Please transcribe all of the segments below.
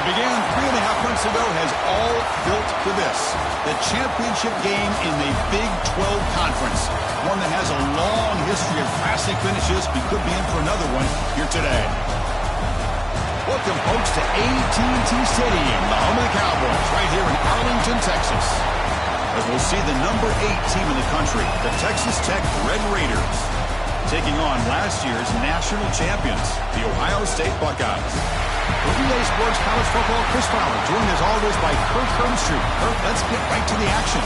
What began 3.5 months ago has all built to this. The championship game in the Big 12 Conference. One that has a long history of classic finishes. We could be in for another one here today. Welcome, folks, to AT&T Stadium, the home of the Cowboys, right here in Arlington, Texas. As we'll see the number 8 team in the country, the Texas Tech Red Raiders, taking on last year's national champions, the Ohio State Buckeyes. Everyday Sports College Football, Chris Fowler, joined as always by Kirk Herbstreit. Kirk, let's get right to the action.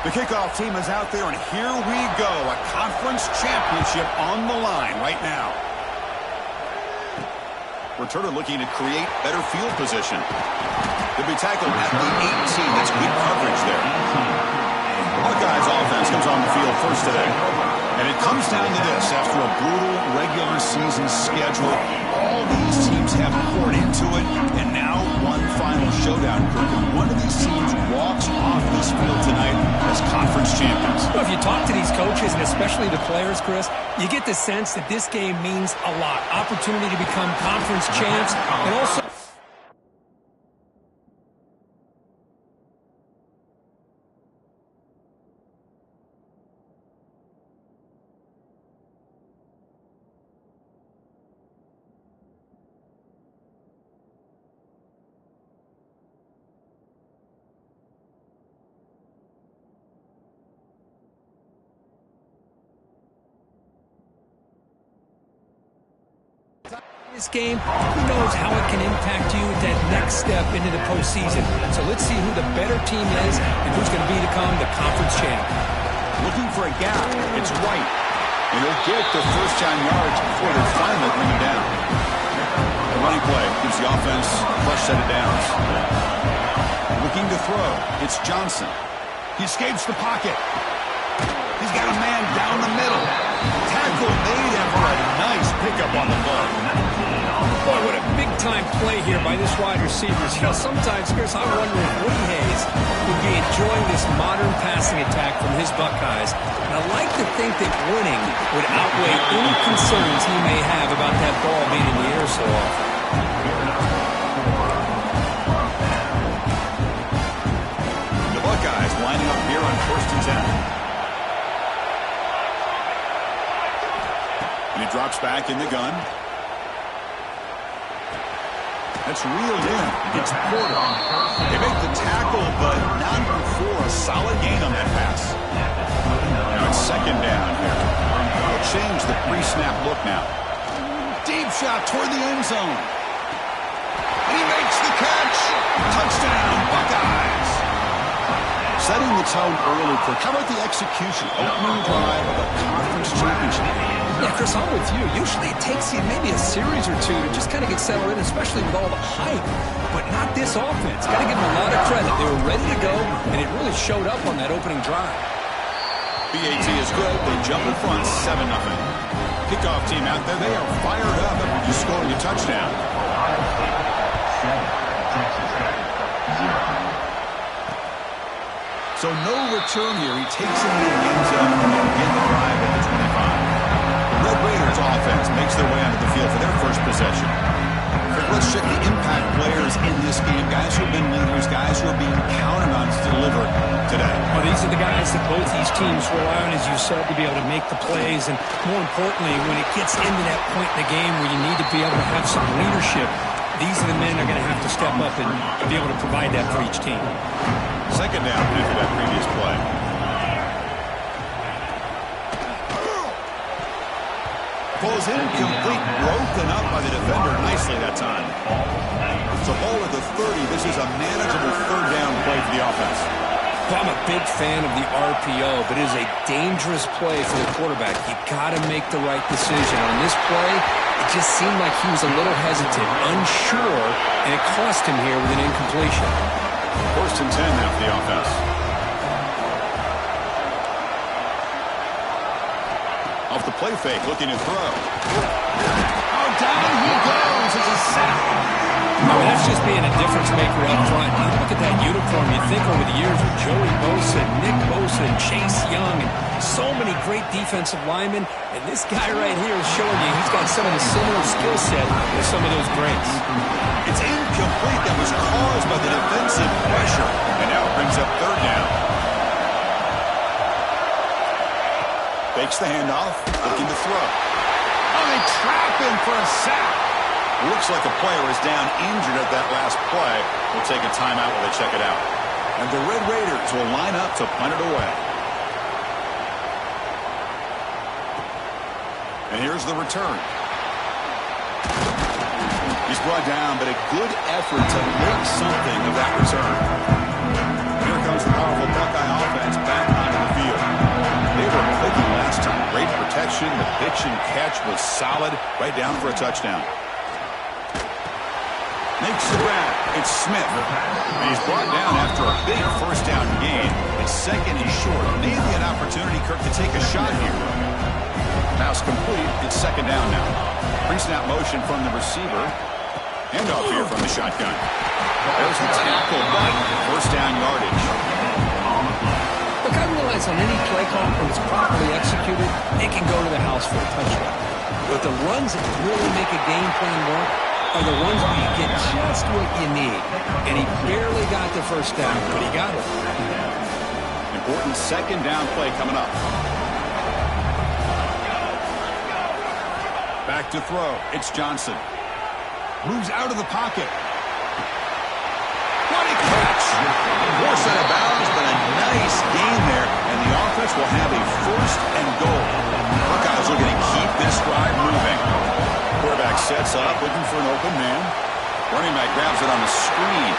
The kickoff team is out there, and here we go. A conference championship on the line right now. Returner looking to create better field position. He'll be tackled at the 18. That's good coverage there. Buckeyes offense comes on the field first today. And it comes down to this. After a brutal regular season schedule, all these teams have poured into it, and now one final showdown, Kirk. And one of these teams walks off this field tonight as conference champions. Well, if you talk to these coaches, and especially the players, Chris, you get the sense that this game means a lot. Opportunity to become conference champs, and also this game, who knows how it can impact you at that next step into the postseason. So let's see who the better team is and who's going to become the conference champ. Looking for a gap. It's White. And he'll get the first down yards before they finally bring him down. The running play gives the offense a fresh set of downs. Looking to throw. It's Johnson. He escapes the pocket. He's got a man down the middle. Tackle made after a nice pickup on the play. Boy, what a big-time play here by this wide receiver. You know, sometimes, Chris, I wonder if Woody Hayes would be enjoying this modern passing attack from his Buckeyes. And I like to think that winning would outweigh any concerns he may have about that ball being in the air so often. The Buckeyes lining up here on 1st and 10. And he drops back in the gun. That's reeled in. It's Porter. They make the tackle, but not before a solid gain on that pass. Now it's 2nd down here. They'll change the pre-snap look now. Deep shot toward the end zone. And he makes the catch. Touchdown, Buckeyes. Setting the tone early, Kirk. How about the execution? Opening drive of a conference championship. Yeah, Chris, I'm with you. Usually it takes you maybe a series or two to just kind of get settled in, especially with all the hype. But not this offense. Got to give them a lot of credit. They were ready to go, and it really showed up on that opening drive. BAT is good. They jump in front, 7-0. Kickoff team out there. They are fired up after just scoring a touchdown. So no return here. He takes it into the end zone and they begin the drive at the 25. The Red Raiders offense makes their way onto the field for their first possession. Let's check the impact players in this game. Guys who have been leaders, guys who are being counted on to deliver today. Well, these are the guys that both these teams rely on, as you said, to be able to make the plays. And more importantly, when it gets into that point in the game where you need to be able to have some leadership, these are the men that are going to have to step up and be able to provide that for each team. 2nd down after that previous play. Falls incomplete, broken up by the defender nicely that time. It's a ball at the 30. This is a manageable 3rd down play for the offense. Well, I'm a big fan of the RPO, but it is a dangerous play for the quarterback. You got to make the right decision. On this play, it just seemed like he was a little hesitant, unsure, and it cost him here with an incompletion. 1st and 10 now for the offense. Off the play fake, looking to throw. Oh, down he goes. It's a sack. I mean, that's just being a difference maker up front. You look at that uniform, you think over the years with Joey Bosa, Nick Bosa, and Chase Young, and so many great defensive linemen, and this guy right here is showing you he's got some of the similar skill set with some of those greats. It's incomplete. That was caused by the defensive pressure, and now it brings up 3rd down. Fakes the handoff, looking to throw. Oh, they trap him for a sack. Looks like a player is down injured at that last play. We'll take a timeout while they check it out. And the Red Raiders will line up to punt it away. And here's the return. He's brought down, but a good effort to make something of that return. Here comes the powerful Buckeye offense back onto the field. They were clicking last time. Great protection. The pitch and catch was solid. Right down for a touchdown. Makes the grab. It's Smith. And he's brought down after a big 1st down gain. It's 2nd and short. Maybe an opportunity, Kirk, to take a shot here. Pass complete. It's 2nd down now. Pre-snap motion from the receiver. Handoff here from the shotgun. There's the tackle, but 1st down yardage. Look, I realize on any play call, when it's properly executed, it can go to the house for a touchdown. But the runs that really make a game plan work are the ones where you get just what you need. And he barely got the 1st down, but he got it. Important 2nd down play coming up. Back to throw. It's Johnson. Moves out of the pocket. What a catch! Forced out of bounds, but a nice gain there. And the offense will have a 1st and goal. Buckeyes looking to keep this drive moving. Quarterback sets up, looking for an open man. Running back grabs it on the screen.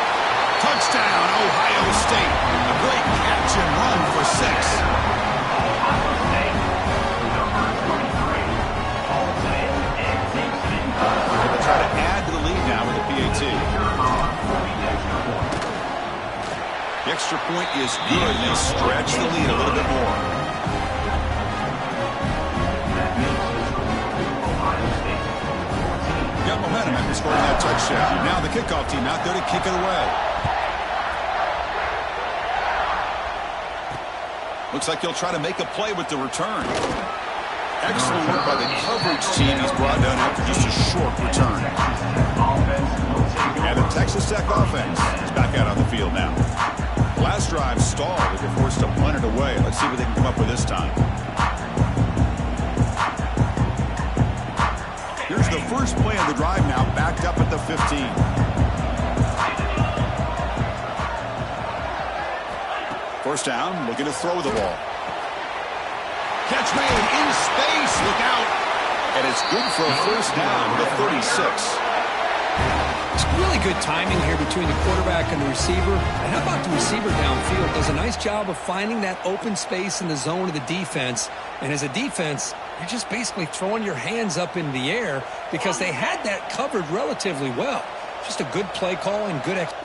Touchdown, Ohio State. A great catch and run for 6. They'll try to add to the lead now with the PAT. The extra point is good. They stretch the lead a little bit more. Got momentum after scoring that touchdown. Now the kickoff team out there to kick it away. Looks like he'll try to make a play with the return. Excellent work by the coverage team. He's brought down after just a short return. And the Texas Tech offense is back out on the field now. Last drive stalled as they're forced to punt it away. Let's see what they can come up with this time. Here's the first play of the drive now, backed up at the 15. First down, looking to throw the ball. Catch made in space, look out. And it's good for a 1st down to 36. It's really good timing here between the quarterback and the receiver. And how about the receiver downfield? Does a nice job of finding that open space in the zone of the defense. And as a defense, you're just basically throwing your hands up in the air because they had that covered relatively well. Just a good play call and good execution.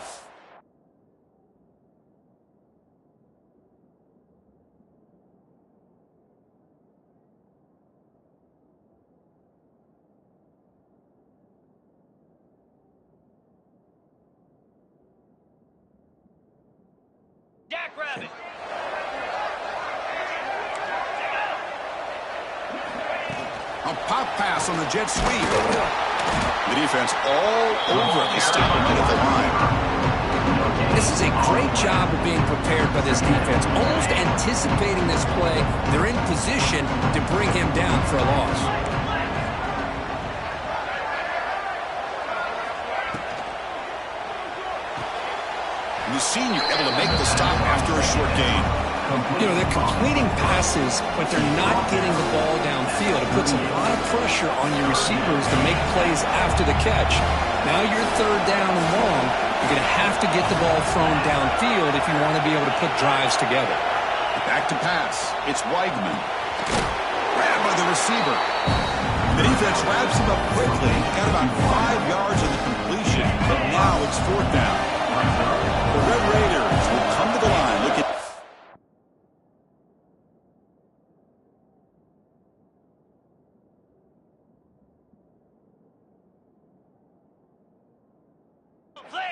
Jackrabbit. A pop pass on the jet sweep. The defense all over it. They stop him at the line. This is a great job of being prepared by this defense. Almost anticipating this play. They're in position to bring him down for a loss. The senior able to make the stop after a short gain. You know, they're completing passes, but they're not getting the ball downfield. It puts a lot of pressure on your receivers to make plays after the catch. Now you're third down and long. You're going to have to get the ball thrown downfield if you want to be able to put drives together. Back to pass. It's Weigman. Grabbed by the receiver. The defense wraps him up quickly. Got about 5 yards of the completion, but now it's fourth down. The Red Raiders will come to the line. Look at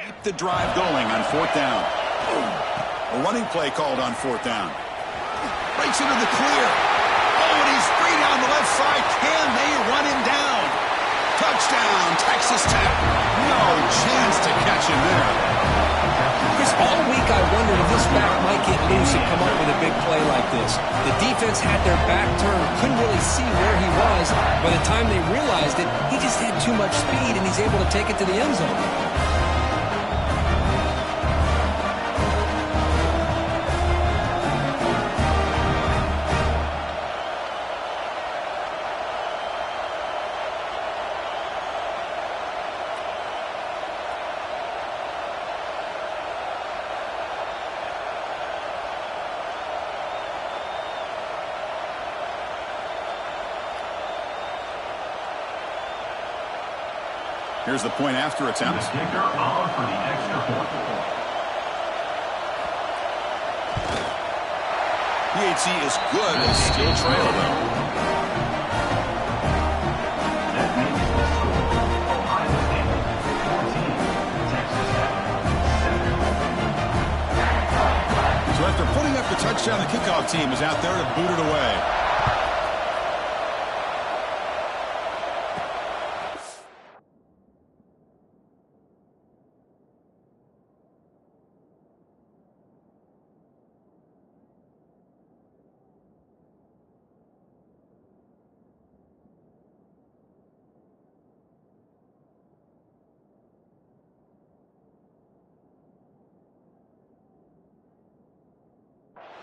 keep the drive going on fourth down. A running play called on fourth down. Breaks into the clear. Oh, and he's free down the left side. Can they run him down? Touchdown, Texas Tech. No chance to catch him there. Chris, all week I wondered if this back might get loose and come up with a big play like this. The defense had their back turned, couldn't really see where he was. By the time they realized it, he just had too much speed, and he's able to take it to the end zone. Here's the point after attempt. The kicker on for the extra point. PHC is good, but still trail though. That makes the score Ohio State 14, Texas Tech 7. So after putting up the touchdown, the kickoff team is out there to boot it away.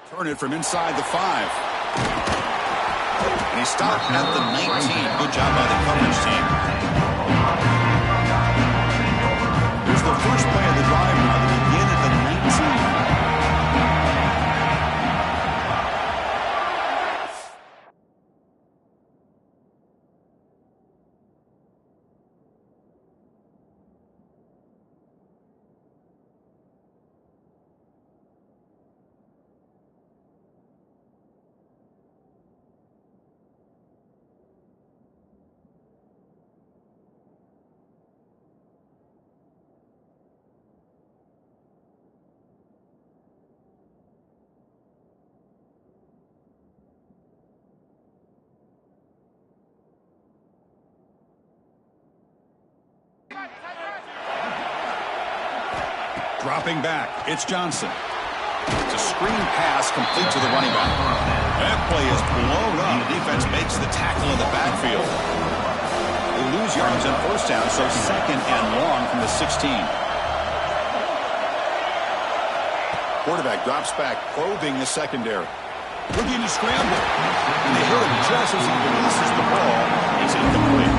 Turn it from inside the 5. And he stopped at the 19. Good job by the coverage team. Here's the first play of the drive now. They begin at the 19. Dropping back, it's Johnson. It's a screen pass complete to the running back. That play is blown up. The defense makes the tackle in the backfield. They lose yards on first down, so second and long from the 16. Quarterback drops back, probing the secondary. Looking to scramble. And they hit him just as he releases the ball. It's incomplete.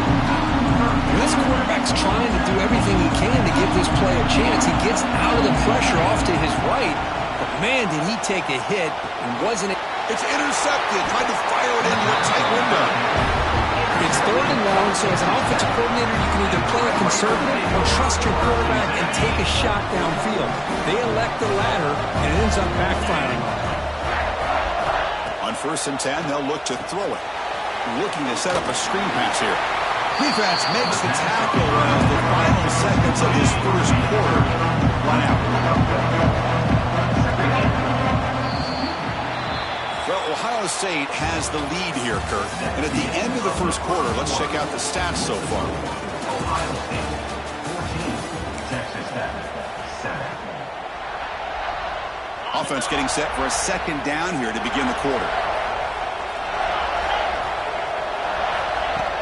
This quarterback's trying to do everything he can to give this play a chance. He gets out of the pressure off to his right, but man, did he take a hit and wasn't it? It's intercepted, trying to fire it into a tight window. It's third and long, so as an offensive coordinator, you can either play it conservative or trust your quarterback and take a shot downfield. They elect the latter, and it ends up backfiring on them. On first and 10, they'll look to throw it. Looking to set up a screen pass here. Defense makes the tackle as the final seconds of this first quarter run out. Well, Ohio State has the lead here, Kurt. And at the end of the first quarter, let's check out the stats so far. Ohio State 14, Texas Tech 7. Offense getting set for a second down here to begin the quarter.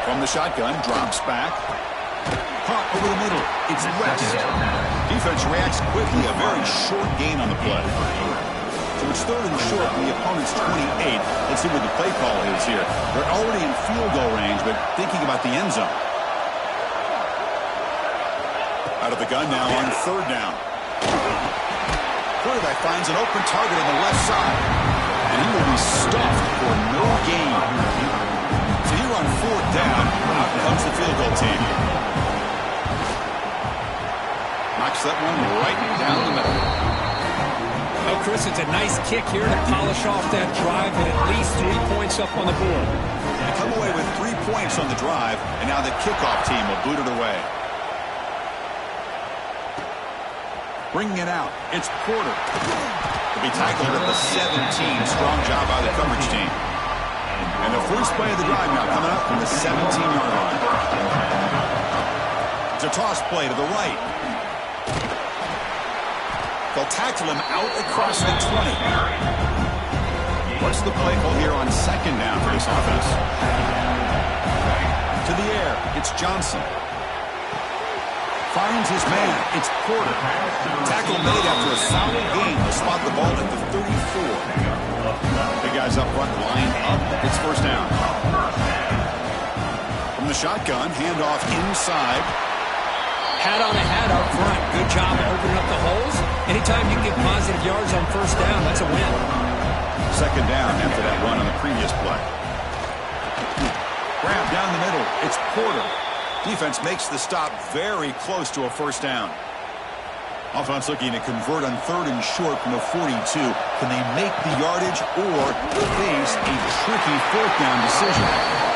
From the shotgun, drops back. Caught over the middle. It's West. Defense reacts quickly. A very short gain on the play. So it's third and short from the opponent's 28. Let's see what the play call is here. They're already in field goal range, but thinking about the end zone. Out of the gun now on third down. Quarterback finds an open target on the left side. And he will be stuffed for no gain. So here on fourth down, out comes the field goal team. Knocks that one right down the middle. Well, Chris, it's a nice kick here to polish off that drive and at least 3 points up on the board. They come away with 3 points on the drive, and now the kickoff team will boot it away. Bringing it out, it's Porter. To be tackled at the 17. Strong job by the coverage team. And the first play of the drive now coming up from the 17-yard line. It's a toss play to the right. They'll tackle him out across the 20. What's the play call here on second down for this offense? To the air, it's Johnson. Finds his man. It's Porter. Tackle made after a solid gain to spot the ball at the 34. The guys up front line up. It's first down. From the shotgun, handoff inside. Hat on a hat up front. Good job of opening up the holes. Anytime you can get positive yards on first down, that's a win. Second down after that run on the previous play. Grab down the middle. It's Porter. Defense makes the stop very close to a first down. Offense looking to convert on third and short from the 42. Can they make the yardage or face a tricky fourth down decision?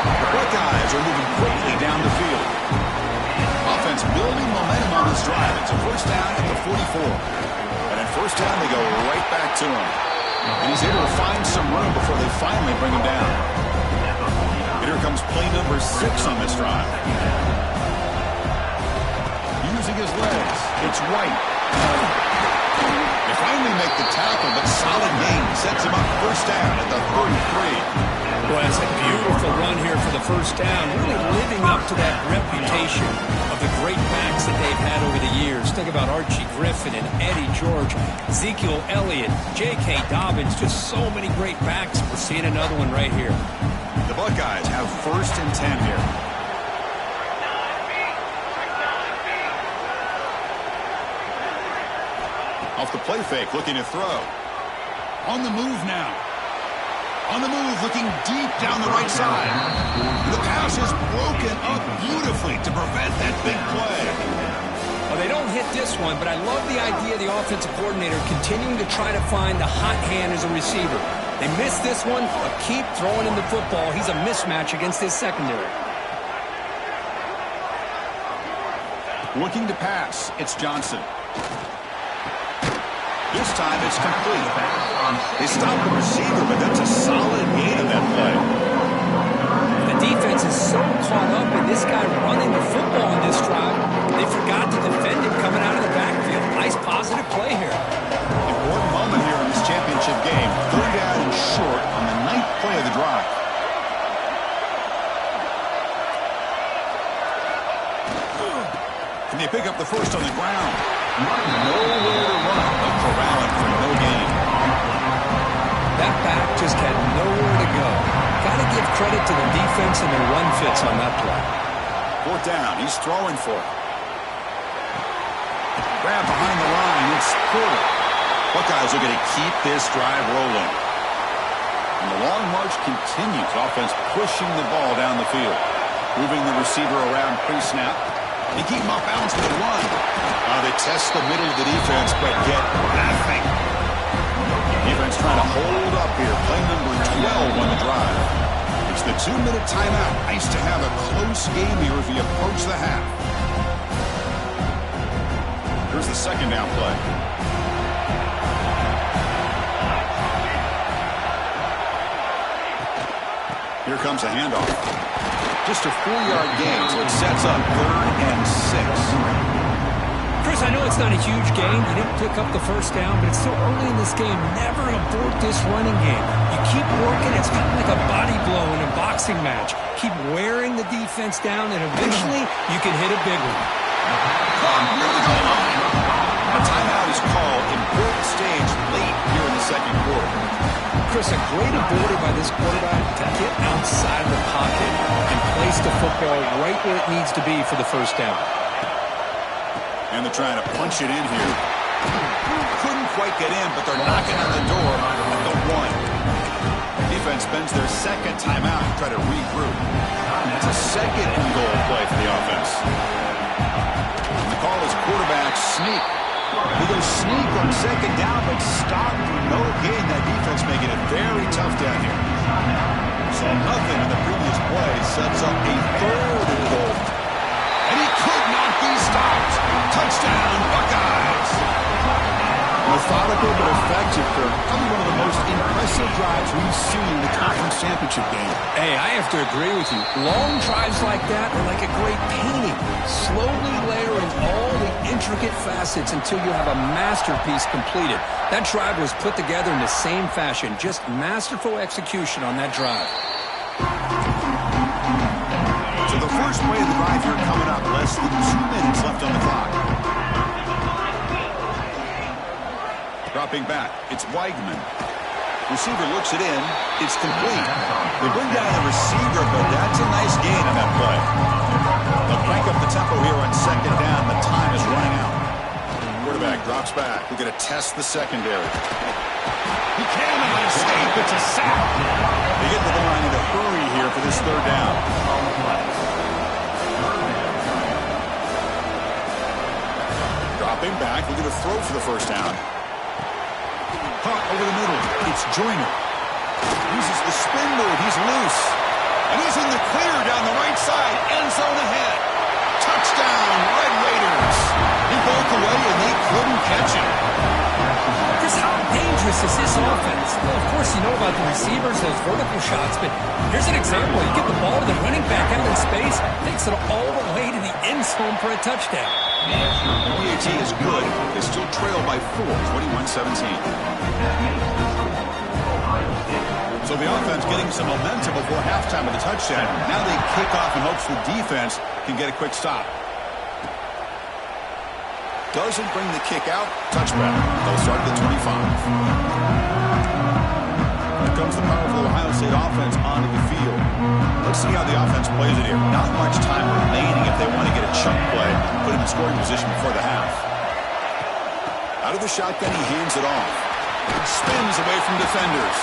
The Buckeyes are moving quickly down the field. Offense building momentum on this drive. It's a first down at the 44. And at first down, they go right back to him. And he's able to find some room before they finally bring him down. And here comes play number 6 on this drive. Using his legs, it's White. They finally make the tackle, but solid gain sets him up first down at the 33. Well, it's a beautiful run here for the first down, really living up to that reputation of the great backs that they've had over the years. Think about Archie Griffin and Eddie George, Ezekiel Elliott, J.K. Dobbins, just so many great backs. We're seeing another one right here. The Buckeyes have first and 10 here. Off the play fake, looking to throw. On the move now. On the move, looking deep down the right side. The pass is broken up beautifully to prevent that big play. Well, they don't hit this one, but I love the idea of the offensive coordinator continuing to try to find the hot hand as a receiver. They missed this one, but keep throwing him the football. He's a mismatch against his secondary. Looking to pass, it's Johnson. This time it's complete. They stop the receiver, but that's a solid gain of that play. The defense is so caught up in this guy running the football in this drive, they forgot to defend him coming out of the backfield. Nice positive play here. Important moment here in this championship game. Third down and short on the 9th play of the drive. Can they pick up the first on the ground? Nowhere to run, but corralling for no gain. That back just had nowhere to go. Got to give credit to the defense and their run fits on that play. Fourth down, he's throwing for it. Grab behind the line, it's Porter. Buckeyes are going to keep this drive rolling. And the long march continues. Offense pushing the ball down the field. Moving the receiver around pre-snap. They keep him off balance with a run. They test the middle of the defense, but get nothing. Defense trying to hold up here. Play number 12 on the drive. It's the 2-minute timeout. Nice to have a close game here as we approach the half. Here's the second down play. Here comes a handoff. Just a 4-yard gain, so it sets up 3rd and 6. Chris, I know it's not a huge gain. You didn't pick up the first down, but it's so early in this game. Never abort this running game. You keep working. It's kind of like a body blow in a boxing match. Keep wearing the defense down, and eventually you can hit a big one. A timeout is called. Important stage late here in the second quarter. Just a great ability by this quarterback to get outside of the pocket and place the football right where it needs to be for the first down. And they're trying to punch it in here. Couldn't quite get in, but they're knocking on the door at the 1. Defense spends their second timeout to try to regroup. It's a second and goal play for the offense. And the call is quarterback sneak. He goes sneak on second down, but stopped for no gain. That defense making it very tough down here. Saw nothing in the previous play. Sets up a third and goal. And he could not be stopped. Touchdown, Buckeyes. Methodical but effective for probably one of the most impressive drives we've seen in the conference championship game. Hey, I have to agree with you. Long drives like that are like a great painting. Slowly layering all the intricate facets until you have a masterpiece completed. That drive was put together in the same fashion. Just masterful execution on that drive. So the first play of the drive here coming up. Less than 2 minutes left on the clock. Dropping back, it's Weigman. Receiver looks it in. It's complete. They bring down the receiver, but that's a nice gain on that play. They'll crank up the tempo here on second down. The time is running out. Quarterback drops back. We're going to test the secondary. He cannot escape. It's a sack. They get to the line in a hurry here for this third down. Dropping back. We're going to throw for the first down. Caught over the middle. It's Joyner. Uses the spin move. He's loose. And he's in the clear down the right side. End zone ahead. Touchdown, Red Raiders. He broke away and they couldn't catch him. Chris, how dangerous is this offense? Well, of course, you know about the receivers, those vertical shots, but here's an example. You get the ball to the running back out in space, takes it all the way to the end zone for a touchdown. PAT is good. They still trail by 4, 21-17. So the offense getting some momentum before halftime with a touchdown. Now they kick off in hopes the defense can get a quick stop. Doesn't bring the kick out. Touchback. They'll start at the 25. Here comes the powerful Ohio State offense onto the field. Let's see how the offense plays it here. Not much time remaining if they want to get a chunk play, put him in scoring position before the half. Out of the shotgun, he hands it off. Spins away from defenders.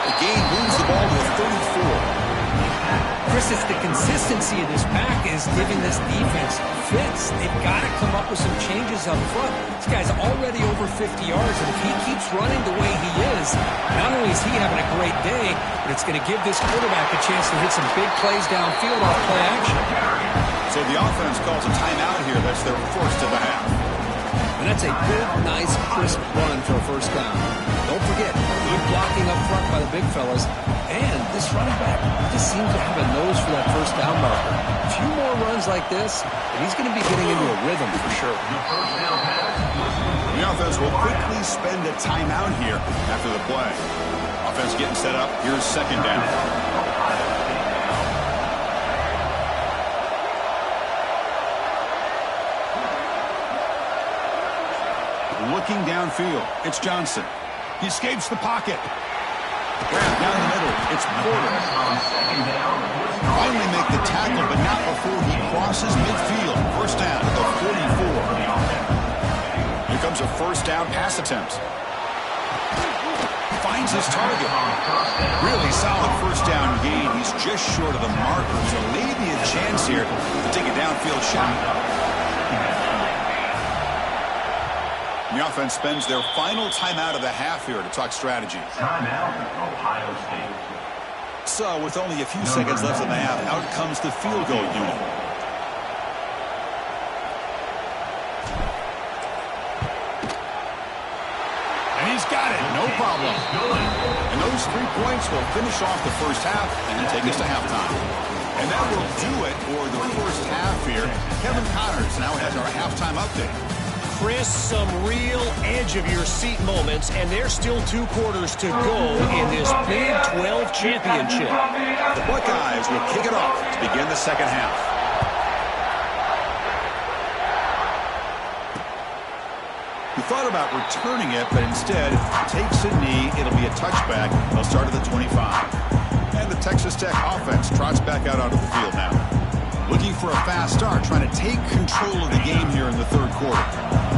The gain moves the ball to the 34. Chris, it's the consistency of this pack is giving this defense fits. They've got to come up with some changes up front. This guy's already over 50 yards, and if he keeps running the way he is, not only is he having a great day, but it's going to give this quarterback a chance to hit some big plays downfield off play action. So the offense calls a timeout here. That's their first of the half. And that's a good, nice, crisp run for a first down. Don't forget, good blocking up front by the big fellas. And this running back just seems to have a nose for that first down marker. A few more runs like this, and he's going to be getting into a rhythm for sure. The offense will quickly spend a timeout here after the play. Offense getting set up. Here's second down. Looking downfield, it's Johnson. He escapes the pocket. Grab down the middle, it's Porter. Finally make the tackle, but not before he crosses midfield. First down at the 44. Here comes a first down pass attempt. Finds his target. Really solid first down gain. He's just short of the marker, so maybe a chance here to take a downfield shot. The offense spends their final timeout of the half here to talk strategy. Timeout, Ohio State. So, with only a few seconds left in the half, out comes the field goal unit. And he's got it, no problem. And those 3 points will finish off the first half and then take us to halftime. And that will do it for the first half here. Kevin Connors now has our halftime update. Chris, some real edge-of-your-seat moments, and there's still 2 quarters to go in this Big 12 championship. The Buckeyes will kick it off to begin the second half. With thought about returning it, but instead takes a knee. It'll be a touchback. They'll start at the 25. And the Texas Tech offense trots back out onto the field now. Looking for a fast start, trying to take control of the game here in the third quarter.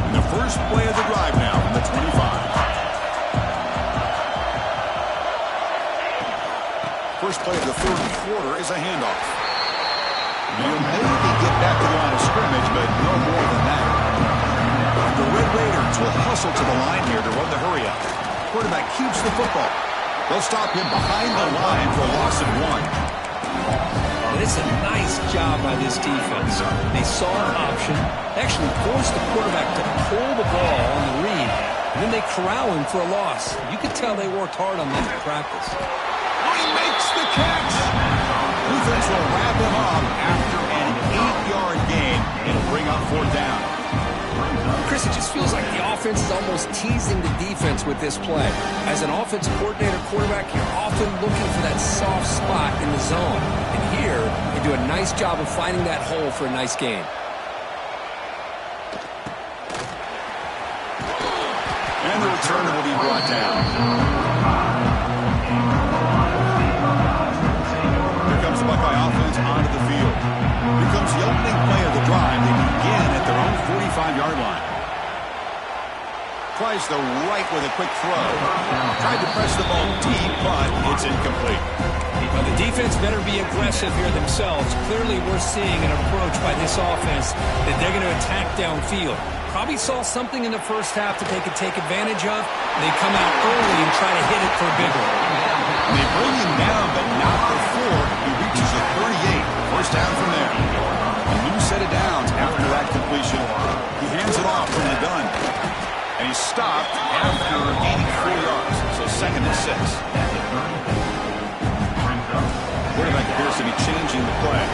And the first play of the drive now from the 25. First play of the third quarter is a handoff. They'll maybe get back to the line of scrimmage, but no more than that. The Red Raiders will hustle to the line here to run the hurry-up. Quarterback keeps the football. They'll stop him behind the line for a loss of 1. It's a nice job by this defense. They saw an option, actually forced the quarterback to pull the ball on the read, and then they corral him for a loss. You could tell they worked hard on that in practice. He makes the catch. Defense will wrap him up after an 8-yard gain. It'll bring up 4th down. Chris, it just feels like the offense is almost teasing the defense with this play. As an offensive coordinator quarterback, you're often looking for that soft spot in the zone. And here, they do a nice job of finding that hole for a nice gain. And the return will be brought down. Here comes the Buckeye offense onto the field. Here comes the opening play of the drive. They begin at their own 45-yard line. Tries the right with a quick throw. Tried to press the ball deep, but it's incomplete. Well, the defense better be aggressive here themselves. Clearly, we're seeing an approach by this offense that they're going to attack downfield. Probably saw something in the first half that they could take advantage of. They come out early and try to hit it for a big one. They bring him down, but not before he reaches the 38. First down from there. A new set of downs after that completion. He hands it off from the gun. And he's stopped after gaining 4 yards. So 2nd and 6. Quarterback appears to be changing the play.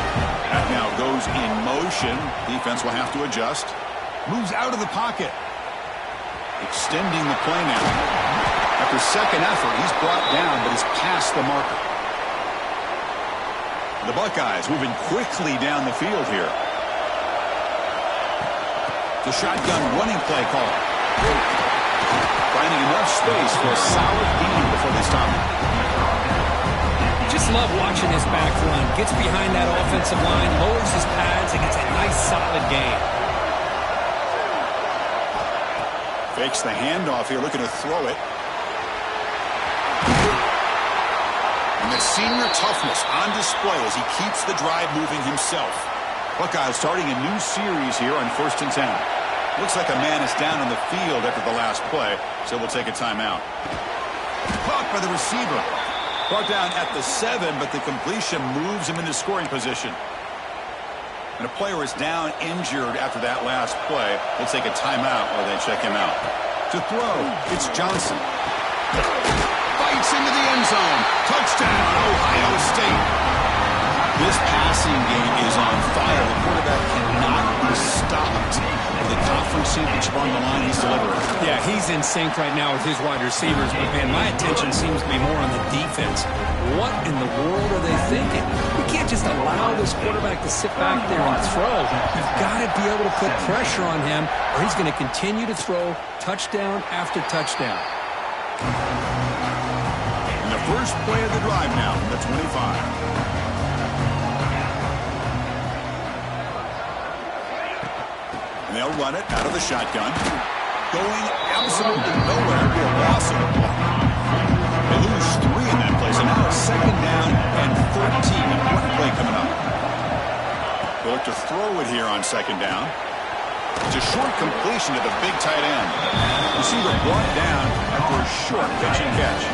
That now goes in motion. Defense will have to adjust. Moves out of the pocket. Extending the play now. After second effort, he's brought down, but he's past the marker. The Buckeyes moving quickly down the field here. The shotgun running play call. Finding enough space for a solid gain before they stop him. Just love watching this back run. Gets behind that offensive line, lowers his pads, and gets a nice solid gain. Fakes the handoff here, looking to throw it. And the senior toughness on display as he keeps the drive moving himself. Buckeyes starting a new series here on 1st and 10. Looks like a man is down on the field after the last play, so we'll take a timeout. Caught by the receiver. Brought down at the 7, but the completion moves him into scoring position. And a player is down injured after that last play. We'll take a timeout while they check him out. To throw, it's Johnson. Fights into the end zone. Touchdown, Ohio State. This passing game is on fire. The quarterback cannot be stopped. The conference championship on the line he's delivering. Yeah, he's in sync right now with his wide receivers, but man, my attention seems to be more on the defense. What in the world are they thinking? We can't just allow this quarterback to sit back there and throw. You've got to be able to put pressure on him, or he's going to continue to throw touchdown after touchdown. And the first play of the drive now from the 25. They'll run it out of the shotgun. Going absolutely nowhere. It'll be a loss of the ball. They lose 3 in that place. And now it's 2nd down and 13. Important play coming up. They'll look to throw it here on 2nd down. It's a short completion to the big tight end. Receiver brought down after a short pitch and catch.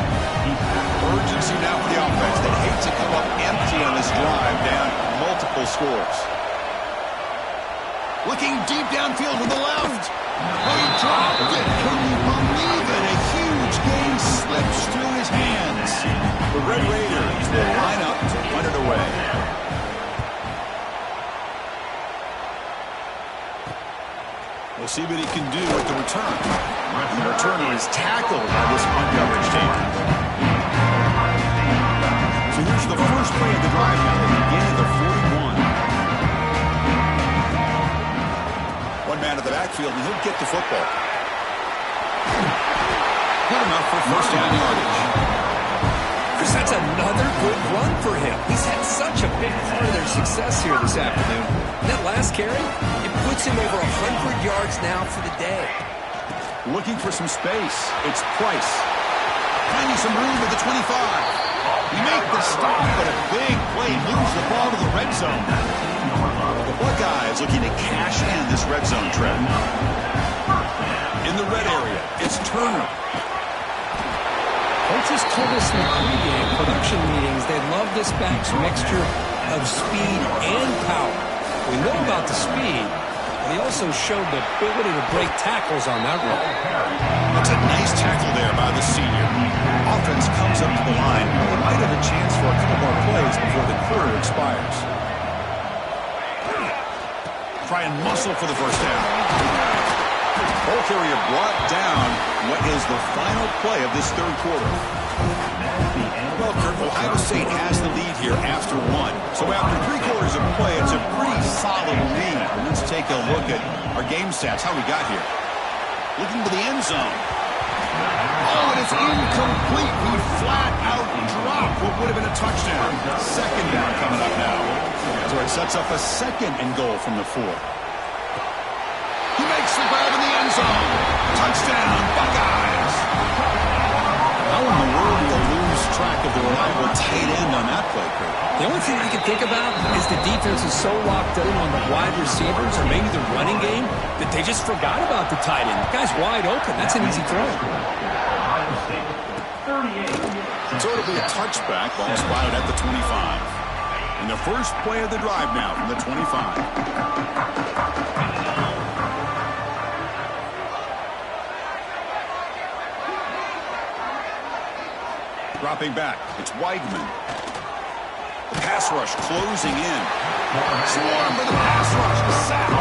Urgency now for the offense. They hate to come up empty on this drive, down multiple scores. Looking deep downfield to the left. Oh, he dropped it. Can you believe it? A huge gain slips through his hands. The Red Raiders will line up to punt it away. We'll see what he can do with the return. The returner is tackled by this punt coverage team. So here's the first play of the drive now. They begin at the 41. One man at the backfield, and he'll get the football. enough for first down yardage. Chris, that's another good run for him. He's had such a big part of their success here this afternoon. That last carry, it puts him over 100 yards now for the day. Looking for some space. It's Price. Finding some room at the 25. We make the stop, but a big play moves the ball to the red zone. The Buckeyes looking to cash in this red zone trip. In the red area, it's Turner. Coaches told us in the pregame production meetings they love this back's mixture of speed and power. We know about the speed, but he also showed the ability to break tackles on that run. That's a nice tackle there by the senior. Offense comes up to the line. They might have a chance for a couple more plays before the quarter expires. Try and muscle for the first down. Ball carrier brought down what is the final play of this third quarter. Well, Kurt, Ohio State has the lead here after one. So after 3 quarters of play, it's a pretty solid lead. Let's take a look at our game stats, how we got here. Looking to the end zone. Oh, and it's incomplete. He flat out dropped what would have been a touchdown. Second down coming up now. So it sets up a second and goal from the 4. He makes the grab in the end zone. Touchdown, Buckeyes. How in the world do you lose track of the reliable tight end on that play, Kurt? The only thing I can think about is the defense is so locked in on the wide receivers or maybe the running game that they just forgot about the tight end. The guy's wide open. That's an easy throw. So it'll be a touchback. Ball spotted at the 25. And the first play of the drive now from the 25. Dropping back, it's Weigman. The pass rush closing in. Swarm for the pass rush. Sack.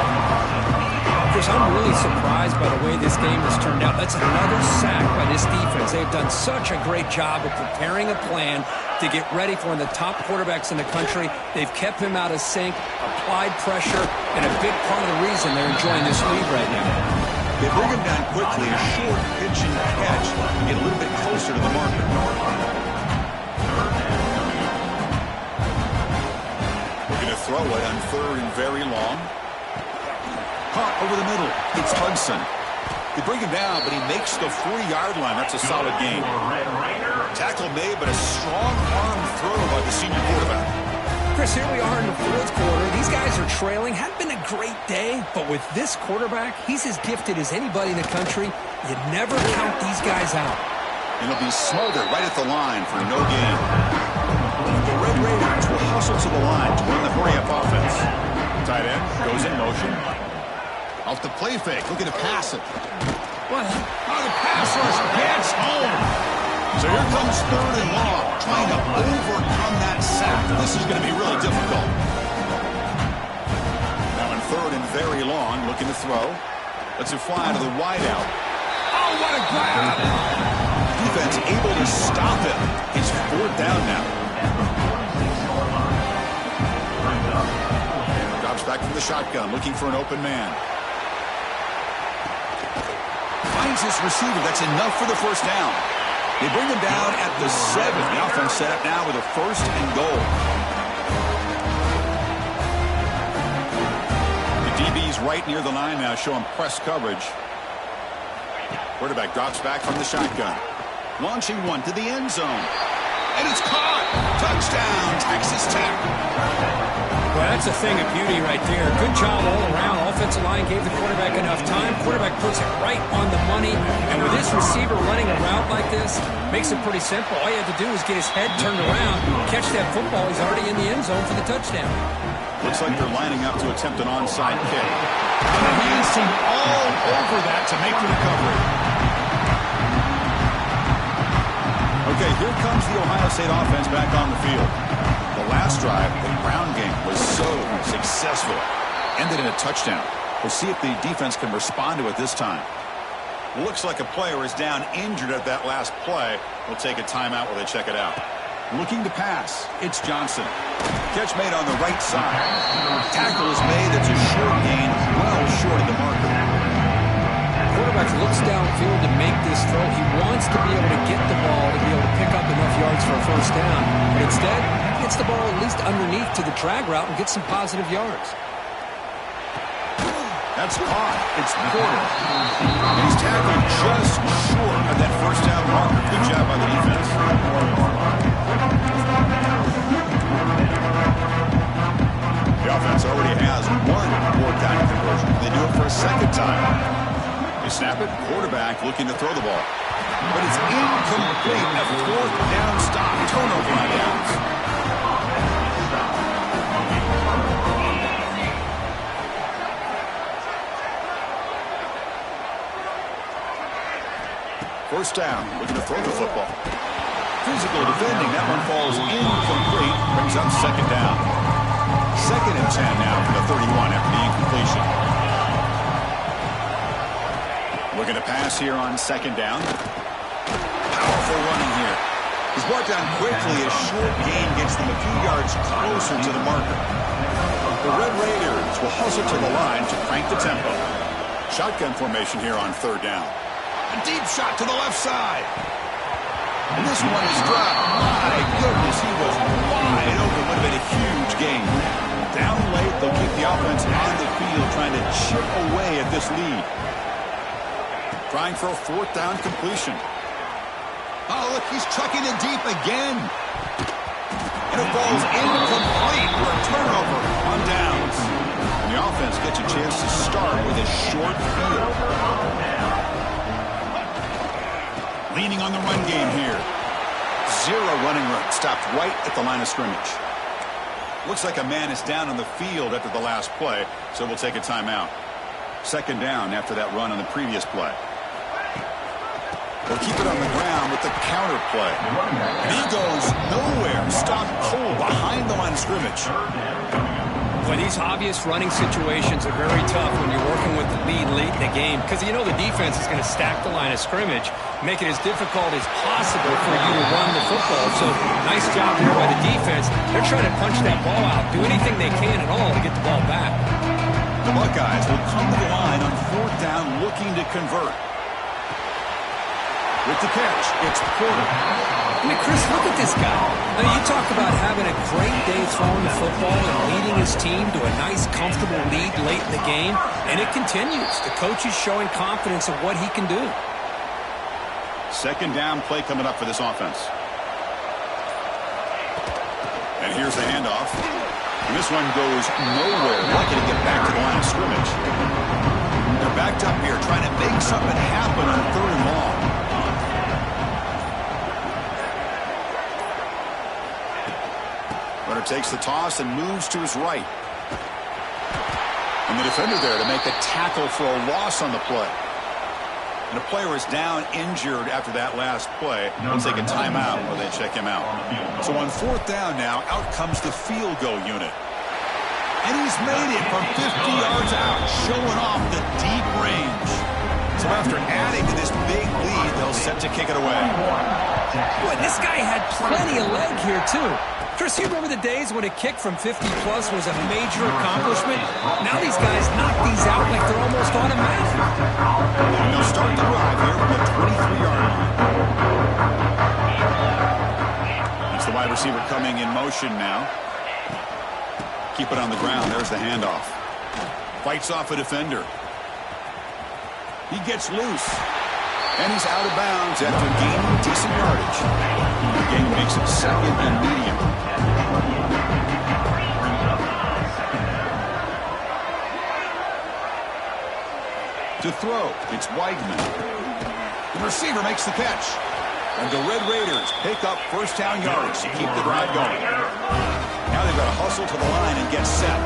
Chris, I'm really surprised by the way this game has turned out. That's another sack by this defense. They've done such a great job of preparing a plan to get ready for one of the top quarterbacks in the country. They've kept him out of sync, applied pressure, and a big part of the reason they're enjoying this lead right now. They bring him down quickly, a short pitch and catch, to get a little bit closer to the marker. Looking to throw it on third and very long. Caught over the middle. It's Hudson. They bring him down, but he makes the 4-yard line. That's a solid game. Tackle made, but a strong arm throw by the senior quarterback. Chris, here we are in the fourth quarter. These guys are trailing. Hadn't been a great day, but with this quarterback, he's as gifted as anybody in the country. You never count these guys out. And he'll be smothered right at the line for no gain. The Red Raiders will hustle to the line to run the hurry-up offense. Tight end goes in motion. Off the play fake, looking to pass it. What? Oh, the pass rush gets home. So here comes third and long, trying to overcome that sack. This is going to be really difficult. Now in third and very long, looking to throw. Lets it fly to the wideout. Oh, what a grab! Defense able to stop him. It's fourth down now. Drops back from the shotgun, looking for an open man. Finds his receiver. That's enough for the first down. They bring him down at the 7. The offense set up now with a first and goal. The DB's right near the line now, showing press coverage. Quarterback drops back from the shotgun. Launching one to the end zone. And it's caught. Touchdown, Texas Tech. Well, that's a thing of beauty right there. Good job all around. Offensive line gave the quarterback enough time. Quarterback puts it right on the money. And with this receiver running a route like this, makes it pretty simple. All you have to do is get his head turned around, catch that football. He's already in the end zone for the touchdown. Looks like they're lining up to attempt an onside kick. And the hands seem all over that to make the recovery. Okay, here comes the Ohio State offense back on the field. The last drive, the ground game, was so successful. Ended in a touchdown. We'll see if the defense can respond to it this time. Looks like a player is down injured at that last play. We'll take a timeout while they check it out. Looking to pass, it's Johnson. Catch made on the right side. Tackle is made. It's a short gain, well short of the marker. Quarterback looks downfield to make this throw. He wants wants to be able to get the ball to be able to pick up enough yards for a first down. But instead, he gets the ball at least underneath to the drag route and gets some positive yards. That's caught. It's Porter. And he's tackled just short of that first down marker. Good job by the defense. The offense already has one fourth down conversion. They do it for a second time. They snap it. Quarterback looking to throw the ball. But it's incomplete. A fourth down stop. Turnover on downs. First down, looking to throw the football. Physical defending, that one falls incomplete, brings up second down. 2nd and 10 now from the 31 after the incompletion. Looking to pass here on 2nd down. Powerful running here. He's brought down quickly. A short gain gets them a few yards closer to the marker. The Red Raiders will hustle to the line to crank the tempo. Shotgun formation here on 3rd down. A deep shot to the left side. And this one is dropped. My goodness, he was wide open. Would have been a huge gain. Down late, they'll keep the offense on the field, trying to chip away at this lead. Trying for a 4th down completion. Oh, look, he's chucking it deep again. And it falls incomplete for a turnover on downs. And the offense gets a chance to start with a short field. Leaning on the run game here. 0 running room. Stopped right at the line of scrimmage. Looks like a man is down on the field after the last play, so we'll take a timeout. 2nd down after that run on the previous play. They'll keep it on the ground with the counter play. And he goes nowhere. Stopped cold behind the line of scrimmage. Boy, these obvious running situations are very tough when you're working with the lead late in the game, because you know the defense is going to stack the line of scrimmage, make it as difficult as possible for you to run the football. So nice job there by the defense. They're trying to punch that ball out, do anything they can at all to get the ball back. The Buckeyes will come to the line on 4th down looking to convert. With the catch, it's Porter. I mean, Chris, look at this guy. Now, you talk about having a great day throwing the football and leading his team to a nice, comfortable lead late in the game, and it continues. The coach is showing confidence of what he can do. 2nd down play coming up for this offense. And here's the handoff. And this one goes nowhere. Lucky to get back to the line of scrimmage. They're backed up here trying to make something happen on 3rd and long. Runner takes the toss and moves to his right. And the defender there to make a tackle for a loss on the play. And a player is down injured after that last play. They'll take a timeout while they check him out. So on 4th down now, out comes the field goal unit. And he's made it from 50 yards out, showing off the deep range. So after adding to this big lead, they'll set to kick it away. Boy, this guy had plenty of leg here, too. Chris, you remember the days when a kick from 50-plus was a major accomplishment? Now these guys knock these out like they're almost automatic. And they'll start the drive here from the 23-yard line. It's the wide receiver coming in motion now. Keep it on the ground. There's the handoff. Fights off a defender. He gets loose. And he's out of bounds after gaining decent yardage. The game makes it 2nd and medium. To throw, it's Weigman. The receiver makes the catch. And the Red Raiders pick up 1st down yardage to keep the drive going. Now they've got to hustle to the line and get set.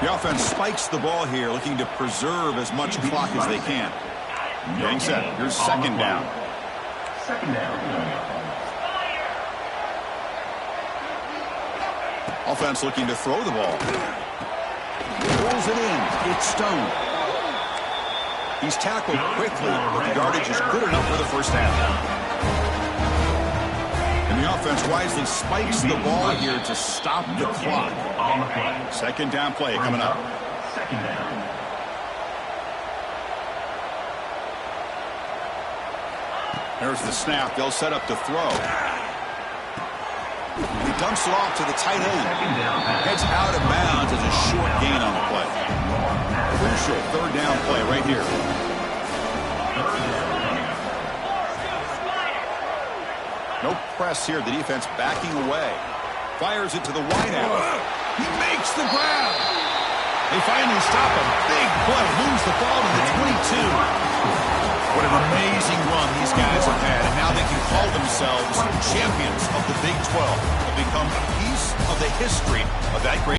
The offense spikes the ball here, looking to preserve as much clock as they can. Getting set. Here's 2nd down. 2nd down. Offense looking to throw the ball. Pulls it in. It's Stone. He's tackled quickly, but the yardage is good enough for the first down. And the offense wisely spikes the ball here to stop the clock. 2nd down play coming up. 2nd down. There's the snap. They'll set up to throw. He dumps it off to the tight end. Heads out of bounds as a short gain on the play. Crucial third down play right here. No press here. The defense backing away. Fires it to the wideout. He makes the grab. They finally stop a big play. Moves the ball to the 22. What an amazing run these guys have had, and now they can call themselves champions of the Big 12. They'll become a piece of the history of that great